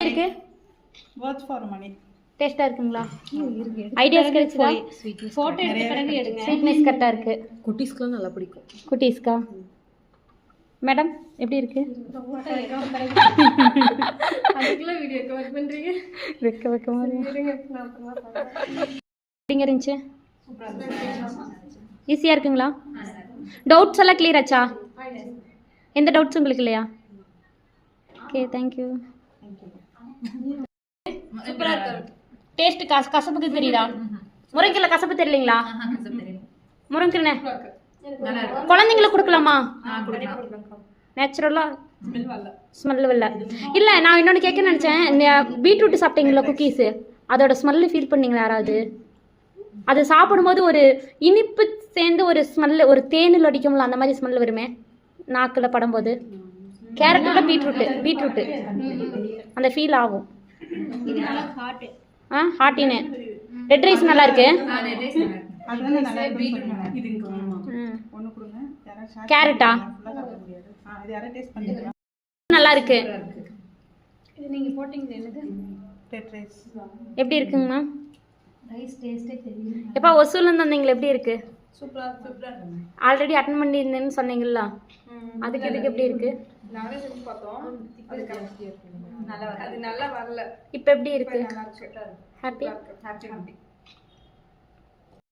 இருக்கு worth for money. டேஸ்டா இருக்குங்களா? ஐடியாஸ் கிடைச்சதா? போட்டோ எடுத்து பிறகு எடுங்க. ஸ்வீட்னஸ் கரெக்டா இருக்கு. குட்டீஸ்க்குலாம் நல்லா பிடிக்கும். குட்டீஸ்க்கா? மேடம் எப்படி இருக்கு? அதுக்குள்ள வீடியோ கவர் பண்றீங்க. வெக்கமா இருங்க நான் அப்புறமா சொல்றேன். எப்படிங்க இருந்துச்சு? ஈஸியா இருக்குங்களா? டவுட்ஸ் எல்லாம் கிளியர் ஆச்சா? எந்த டவுட்ஸ் உங்களுக்கு இல்லையா? Okay thank you. சூப்பரா இருக்கு. டேஸ்ட் கசப்புக்கு தெரியுதா? முருங்கைக்கீரை கசப்பு தெரியலீங்களா? முருங்கைக்கீரை குழந்தைங்களுக்கு கொடுக்கலாமா? நேச்சுரலா ஸ்மெல் இல்லை. இல்லை நான் இன்னொன்று கேட்க நினச்சேன். பீட்ரூட் சாப்பிட்டீங்களா குக்கீஸு? அதோட ஸ்மெல்லு ஃபீல் பண்ணீங்களா யாராவது? அது சாப்பிடும்போது ஒரு இனிப்பு சேர்ந்து ஒரு ஸ்மெல்லு, ஒரு தேனில் அடிக்கும்ல அந்த மாதிரி ஸ்மெல் வருமே நாக்கில் படும்போது. கேரட்டோட பீட்ரூட்டு அந்த ஃபீல் ஆகும். ஹாட்டின்னு ரெட் ரைஸ் நல்லா இருக்கு. கேரட்டா நல்லா இருக்கு. நீங்க போட்டீங்க என்னது? எப்படி இருக்குங்க மேம்? ரைஸ் டேஸ்டே தெரியல. எப்போ ஒசூர்லேருந்து வந்தீங்களா? எப்படி இருக்கு? சூப்பரா இருக்கு. ஆல்ரெடி அட்டெண்ட் பண்ணியிருந்தேன்னு சொன்னீங்களா? அதுக்கு இதுக்கு எப்படி இருக்கு? நானே செஞ்சு பார்த்தோம். அது நல்லா வரல. இப்போ எப்படி இருக்கு? நல்லா இருக்கு. ஹாப்பி. ஹாப்பி.